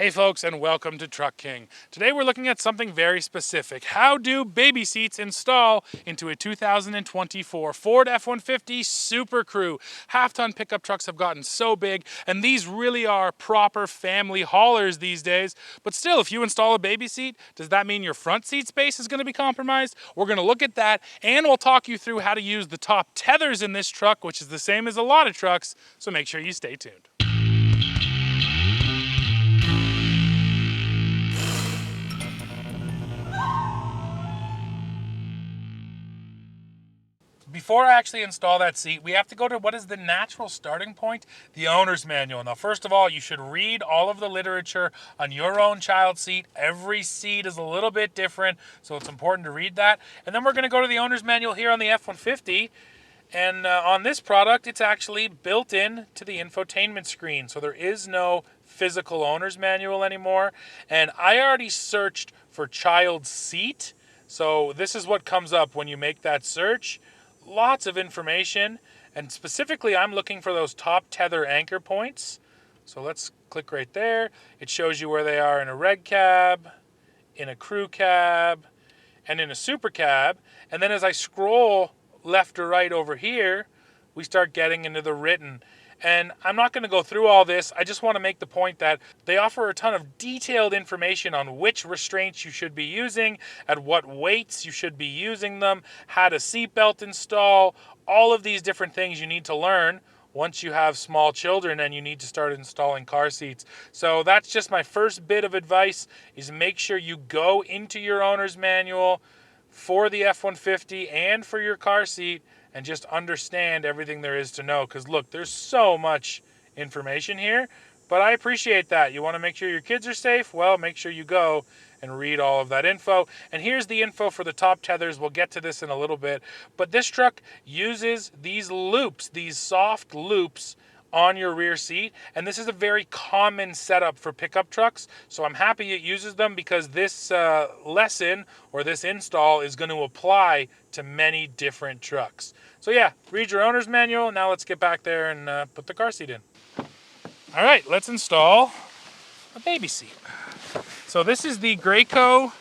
Hey folks, and welcome to Truck King. Today we're looking at something very specific. How do baby seats install into a 2024 Ford F-150 SuperCrew? Half-ton pickup trucks have gotten so big, and these really are proper family haulers these days. But still, if you install a baby seat, does that mean your front seat space is going to be compromised? We're going to look at that, and we'll talk you through how to use the top tethers in this truck, which is the same as a lot of trucks, so make sure you stay tuned. Before I actually install that seat, we have to go to what is the natural starting point, the owner's manual. Now, first of all, you should read all of the literature on your own child seat. Every seat is a little bit different, so it's important to read that. And then we're going to go to the owner's manual here on the F-150. And on this product, it's actually built in to the infotainment screen. So there is no physical owner's manual anymore. And I already searched for child seat. So this is what comes up when you make that search. Lots of information, and specifically I'm looking for those top tether anchor points. So let's click right there. It shows you where they are in a reg cab, in a crew cab, and in a super cab. And then as I scroll left or right over here, we start getting into the written. And I'm not going to go through all this. I just want to make the point that they offer a ton of detailed information on which restraints you should be using, at what weights you should be using them, how to seatbelt install, all of these different things you need to learn once you have small children and you need to start installing car seats. So that's just my first bit of advice, is make sure you go into your owner's manual for the F-150 and for your car seat and just understand everything there is to know. Because look, there's so much information here, but I appreciate that. You want to make sure your kids are safe? Well, make sure you go and read all of that info. And here's the info for the top tethers. We'll get to this in a little bit. But this truck uses these loops, these soft loops on your rear seat, and this is a very common setup for pickup trucks, so I'm happy it uses them, because this lesson or this install is going to apply to many different trucks. So yeah, read your owner's manual. Now let's get back there and put the car seat in. All right, let's install a baby seat. So this is the Graco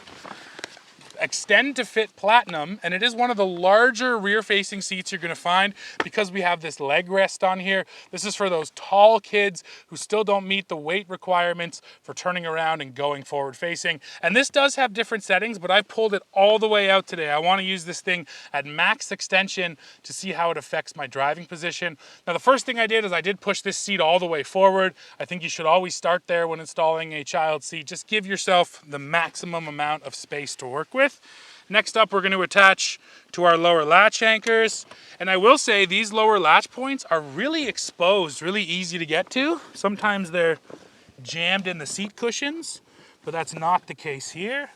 Extend2Fit Platinum, and it is one of the larger rear-facing seats you're going to find because we have this leg rest on here. This is for those tall kids who still don't meet the weight requirements for turning around and going forward-facing. And this does have different settings, but I pulled it all the way out today. I want to use this thing at max extension to see how it affects my driving position. Now, the first thing I did is I did push this seat all the way forward. I think you should always start there when installing a child seat. Just give yourself the maximum amount of space to work with. Next up, we're going to attach to our lower latch anchors. And I will say these lower latch points are really exposed, really easy to get to. Sometimes they're jammed in the seat cushions, but that's not the case here.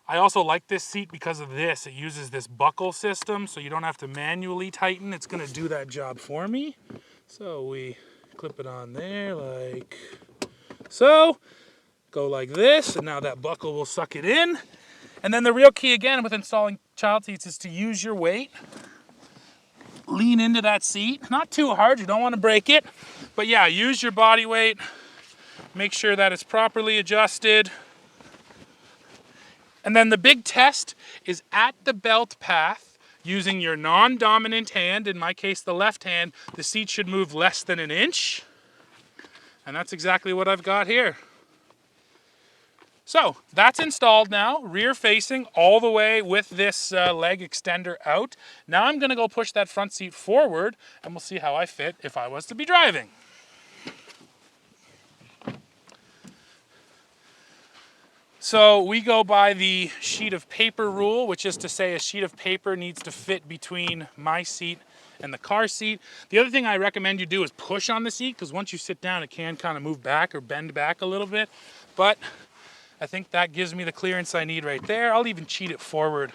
I also like this seat because of this. It uses this buckle system, so you don't have to manually tighten. It's going to do that job for me. So we clip it on there like so. Go like this, and now that buckle will suck it in. And then the real key again with installing child seats is to use your weight. Lean into that seat, not too hard, you don't want to break it. But yeah, use your body weight. Make sure that it's properly adjusted. And then the big test is at the belt path, using your non-dominant hand, in my case the left hand, the seat should move less than an inch. And that's exactly what I've got here. So that's installed now, rear facing all the way with this leg extender out. Now I'm going to go push that front seat forward, and we'll see how I fit if I was to be driving. So we go by the sheet of paper rule, which is to say a sheet of paper needs to fit between my seat and the car seat. The other thing I recommend you do is push on the seat, because once you sit down it can kind of move back or bend back a little bit. But I think that gives me the clearance I need right there. I'll even cheat it forward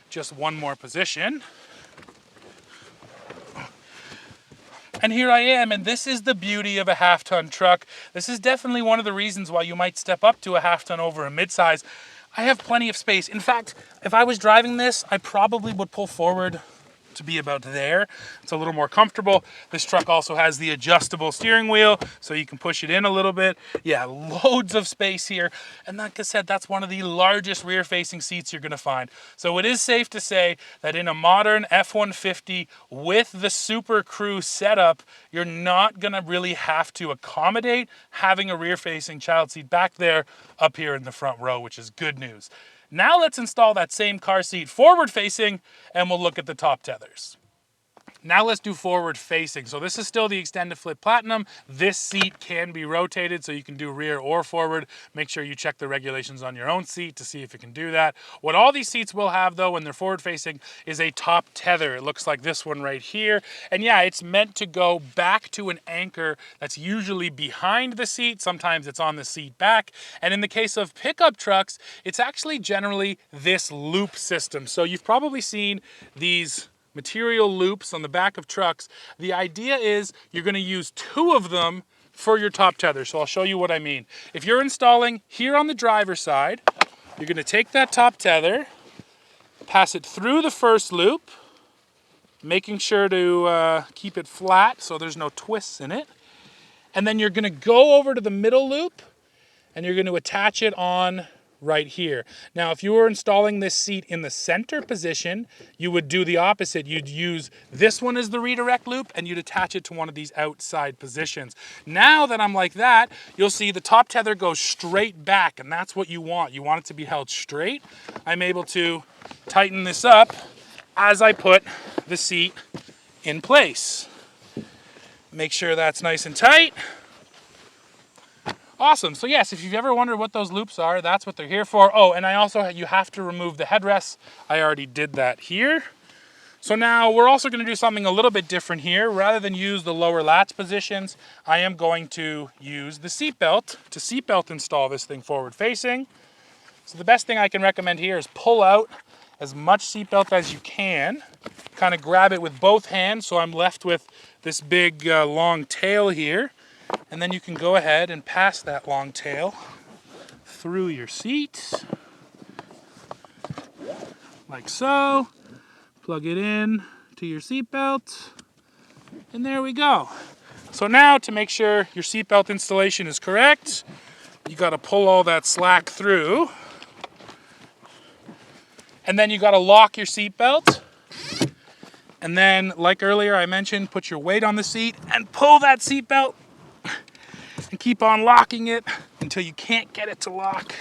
just one more position. And here I am, and this is the beauty of a half-ton truck. This is definitely one of the reasons why you might step up to a half-ton over a midsize. I have plenty of space. In fact, if I was driving this, I probably would pull forward to be about there. It's a little more comfortable. This truck also has the adjustable steering wheel, so you can push it in a little bit. Yeah, loads of space here. And like I said, that's one of the largest rear-facing seats you're gonna find. So it is safe to say that in a modern F-150 with the SuperCrew setup, you're not gonna really have to accommodate having a rear-facing child seat back there up here in the front row, which is good news. Now let's install that same car seat forward facing and we'll look at the top tethers. Now let's do forward facing. So this is still the Extend2Fit Platinum. This seat can be rotated so you can do rear or forward. Make sure you check the regulations on your own seat to see if it can do that. What all these seats will have though when they're forward facing is a top tether. It looks like this one right here. And yeah, it's meant to go back to an anchor that's usually behind the seat. Sometimes it's on the seat back. And in the case of pickup trucks, it's actually generally this loop system. So you've probably seen these material loops on the back of trucks. The idea is you're going to use 2 of them for your top tether. So I'll show you what I mean. If you're installing here on the driver's side, you're going to take that top tether, pass it through the first loop, making sure to keep it flat so there's no twists in it. And then you're going to go over to the middle loop and you're going to attach it on right here. Now, if you were installing this seat in the center position, you would do the opposite. You'd use this one as the redirect loop and you'd attach it to one of these outside positions. Now that I'm like that, you'll see the top tether goes straight back, and that's what you want. You want it to be held straight. I'm able to tighten this up as I put the seat in place. Make sure that's nice and tight. Awesome. So yes, if you've ever wondered what those loops are, that's what they're here for. Oh, and you have to remove the headrests. I already did that here. So now we're also going to do something a little bit different here. Rather than use the lower latch positions, I am going to use the seatbelt to seatbelt install this thing forward facing. So the best thing I can recommend here is pull out as much seatbelt as you can. Kind of grab it with both hands so I'm left with this big long tail here. And then you can go ahead and pass that long tail through your seat, like so. Plug it in to your seatbelt, and there we go. So now to make sure your seatbelt installation is correct, you got to pull all that slack through, and then you got to lock your seatbelt. And then, like earlier I mentioned, put your weight on the seat and pull that seatbelt and keep on locking it until you can't get it to lock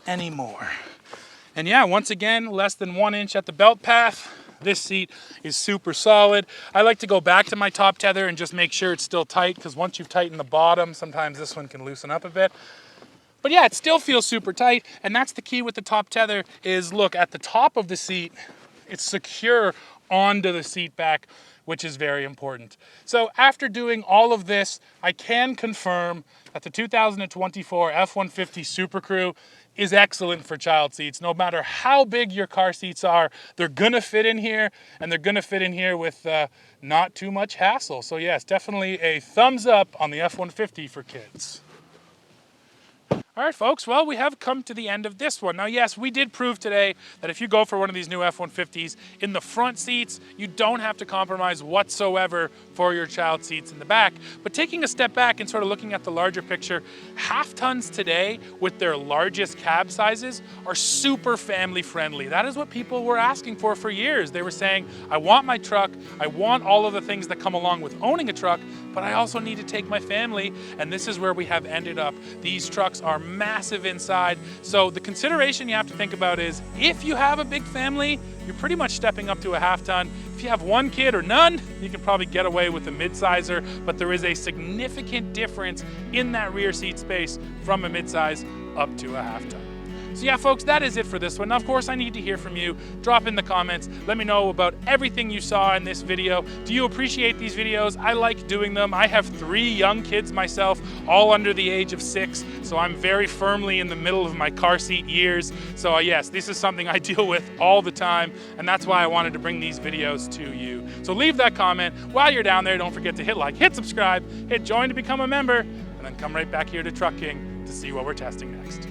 anymore. And yeah, once again, less than 1 inch at the belt path. This seat is super solid. I like to go back to my top tether and just make sure it's still tight, because once you've tightened the bottom, sometimes this one can loosen up a bit. But yeah, it still feels super tight, and that's the key with the top tether is, look, at the top of the seat, it's secure onto the seat back, which is very important. So after doing all of this, I can confirm that the 2024 F-150 SuperCrew is excellent for child seats. No matter how big your car seats are, they're gonna fit in here, and they're gonna fit in here with not too much hassle. So yes, definitely a thumbs up on the F-150 for kids. All right, folks, well, we have come to the end of this one. Now, yes, we did prove today that if you go for one of these new F-150s, in the front seats, you don't have to compromise whatsoever for your child seats in the back. But taking a step back and sort of looking at the larger picture, half-tons today, with their largest cab sizes, are super family-friendly. That is what people were asking for years. They were saying, I want my truck, I want all of the things that come along with owning a truck, but I also need to take my family, and this is where we have ended up. These trucks are massive inside. So the consideration you have to think about is, if you have a big family, you're pretty much stepping up to a half-ton. If you have one kid or none, you can probably get away with a mid-sizer, but there is a significant difference in that rear seat space from a mid-size up to a half-ton. So yeah, folks, that is it for this one. Now, of course, I need to hear from you. Drop in the comments. Let me know about everything you saw in this video. Do you appreciate these videos? I like doing them. I have 3 young kids myself, all under the age of 6, so I'm very firmly in the middle of my car seat years. So yes, this is something I deal with all the time, and that's why I wanted to bring these videos to you. So leave that comment. While you're down there, don't forget to hit like, hit subscribe, hit join to become a member, and then come right back here to Truck King to see what we're testing next.